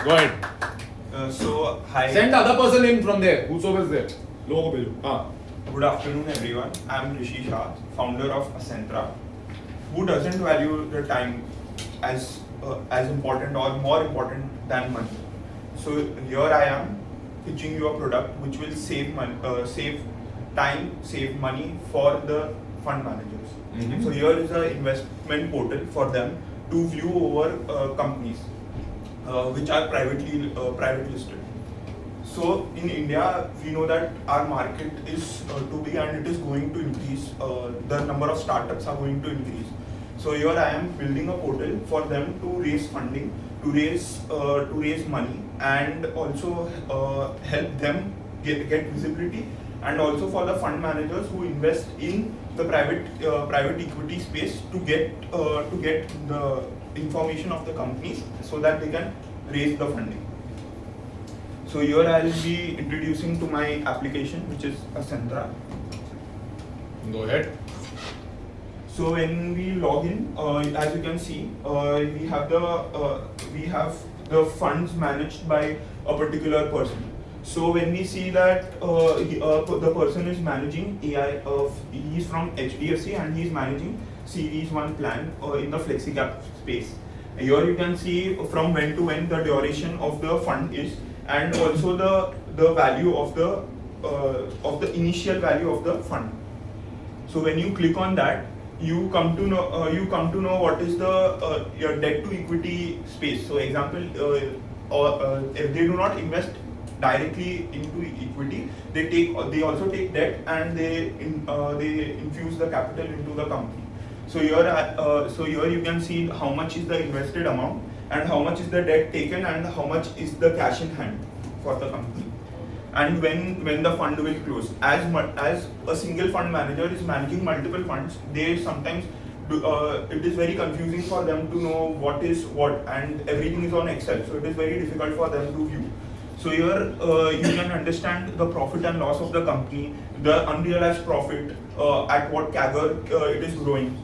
Go ahead. Hi. Send the other person in from there. Whosoever is there. लोगों को भेजो. हाँ. Good afternoon, everyone. I'm Rishi Shah, founder of Acentra. Who doesn't value the time as important or more important than money? So here I am pitching you a product which will save money, save time, save money for the fund managers. Mhm. So here is an investment portal for them to view over companies which are private listed. So in India, we know that our market is too big and it is going to increase. The number of startups are going to increase. So here I am building a portal for them to raise funding, to raise money, and also help them get visibility, and also for the fund managers who invest in the private equity space to get the information of the companies so that they can raise the funding. So here I will be introducing to my application, which is Acentra. Go ahead. So when we log in, as you can see, we have the funds managed by a particular person. So when we see that the person is managing AI, he is from HDFC and he is managing Series 1 plan in the FlexiCap space. Here you can see from when to when the duration of the fund is, and also the value of the initial value of the fund. So when you click on that, you come to know what is the your debt to equity space. So example, if they do not invest directly into equity, they also take debt and they infuse the capital into the company. So here you can see how much is the invested amount and how much is the debt taken and how much is the cash in hand for the company, and when the fund will close. As a single fund manager is managing multiple funds, they sometimes it is very confusing for them to know what is what, and everything is on Excel, so it is very difficult for them to view. So here you can understand the profit and loss of the company, the unrealized profit, at what CAGR it is growing.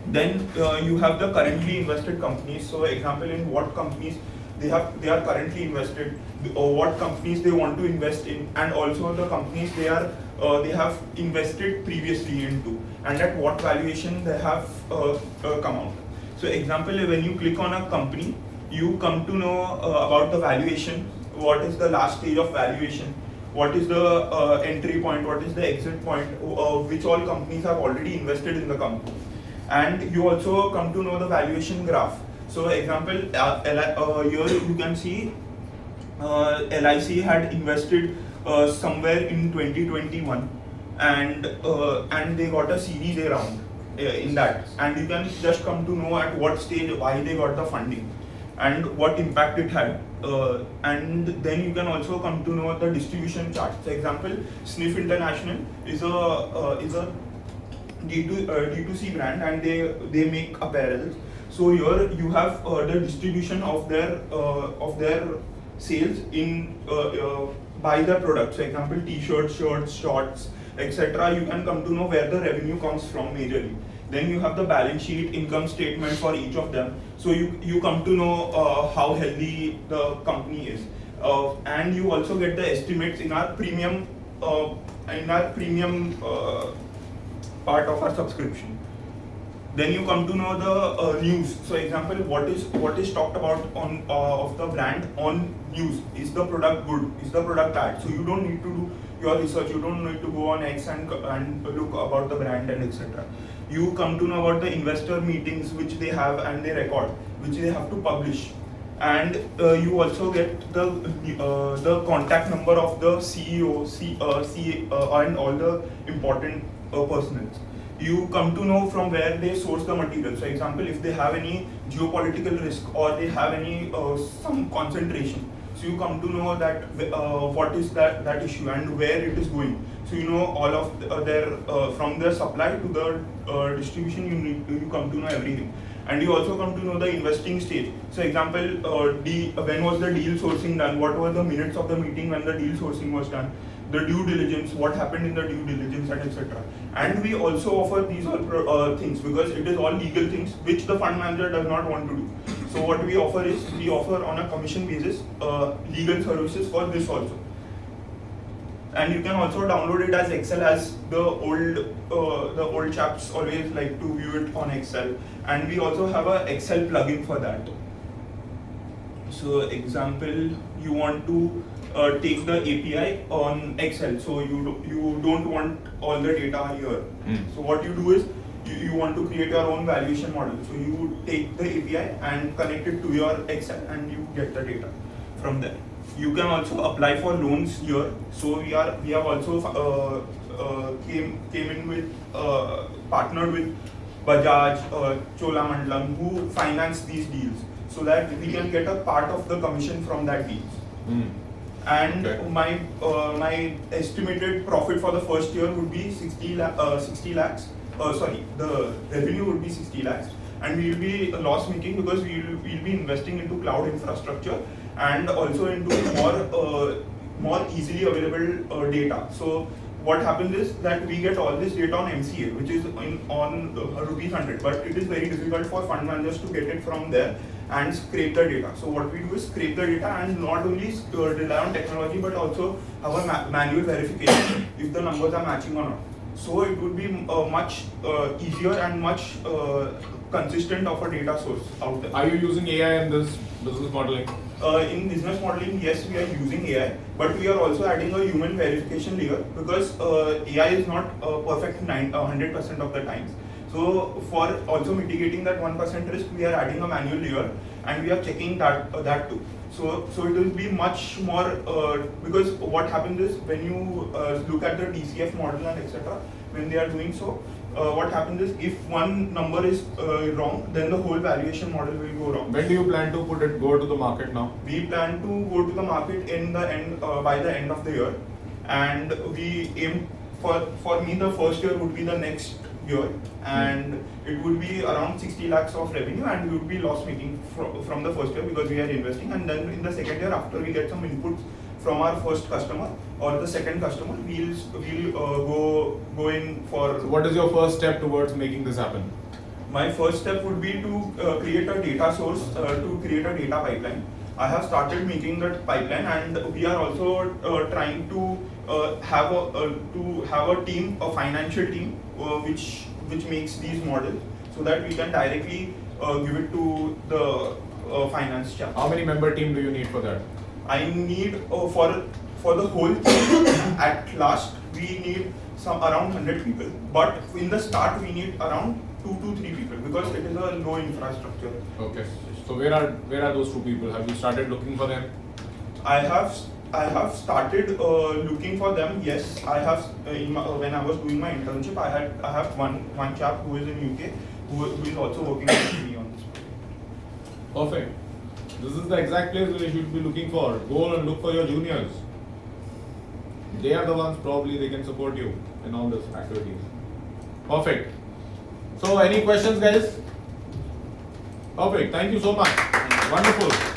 Then you have the currently invested companies. So example, in what companies they are currently invested, or what companies they want to invest in, and also the companies they have invested previously into, and at what valuation they have come out. So example, when you click on a company, you come to know about the valuation, what is the last stage of valuation, what is the entry point, what is the exit point, which all companies have already invested in the company. And you also come to know the valuation graph. So example, here you can see LIC had invested somewhere in 2021, and they got a Series A round in that, and you can just come to know at what stage, why they got the funding, and what impact it had. And then you can also come to know the distribution chart. So example, Sniff International is a D2C brand, and they make apparel. So here you have the distribution of their sales in by the product. So example, t-shirts, shirts, shorts, etc. You can come to know where the revenue comes from majorly. Then you have the balance sheet, income statement for each of them. So you come to know how healthy the company is, and you also get the estimates in our premium part of our subscription. Then you come to know the news. So example, what is talked about on of the brand on news. Is the product good? Is the product bad? So you don't need to do your research. You don't need to go on X and look about the brand and etc. You come to know about the investor meetings which they have and they record, which they have to publish. And you also get the contact number of the CEO, and all the important personals. You come to know from where they source the material. So example, if they have any geopolitical risk or they have any some concentration, so you come to know that what is that issue and where it is going. So you know all of their from their supply to the distribution. You come to know everything. And you also come to know the investing stage. So example, when was the deal sourcing done? What were the minutes of the meeting when the deal sourcing was done? The due diligence, what happened in the due diligence, and etc. And we also offer these all things because it is all legal things which the fund manager does not want to do. So what we offer is, we offer on a commission basis legal services for this also. And you can also download it as Excel, as the old chaps always like to view it on Excel. And we also have a Excel plugin for that. So example, you want to take the API on Excel, so you don't want all the data here. So what you do is, you want to create your own valuation model. So you take the API and connect it to your Excel, and you get the data from there. You can also apply for loans here. So we have also came in with partnered with Bajaj, Cholamandalam, who finance these deals, so that we can get a part of the commission from that deals. And okay. My estimated profit for the first year would be 60 lakhs. The revenue would be 60 lakhs, and we will be loss making because we'll be investing into cloud infrastructure and also into more easily available data. So what happens is that we get all this data on MCA, which is on rupees 100, but it is very difficult for fund managers to get it from there and scrape the data. So what we do is scrape the data and not only rely on technology, but also have a manual verification if the numbers are matching or not. So it would be much easier and much consistent of a data source out there. Are you using AI in this business modeling? In business modeling, yes, we are using AI, but we are also adding a human verification layer, because AI is not perfect 100% of the times. So for also mitigating that 1% risk, we are adding a manual layer, and we are checking that too. So it will be much more, because what happens is, when you look at the DCF model and etc., when they are doing so, what happens is, if one number is wrong, then the whole valuation model will go wrong. When do you plan to go to the market now? We plan to go to the market in the end by the end of the year, and we aim for me the first year would be the next year, and it would be around 60 lakhs of revenue, and we would be loss making from the first year because we are investing, and then in the second year, after we get some inputs from our first customer or the second customer, we'll go in for. So what is your first step towards making this happen? My first step would be to create a data source, to create a data pipeline. I have started making that pipeline, and we are also trying to have a team, a financial team, which makes these models, so that we can directly give it to the finance chap. How many member team do you need for that? I need for the whole team at last we need around 100 people, but in the start we need around 2 to 3 people, because it is a low infrastructure. Okay. So where are those 2 people? Have you started looking for them? I have started looking for them. Yes, I have. When I was doing my internship, I have one chap who is in UK who is also working with me on this. Perfect. This is the exact place where you should be looking for. Go and look for your juniors. They are the ones, probably they can support you in all these activities. Perfect. So any questions, guys? Perfect. Thank you so much. Wonderful.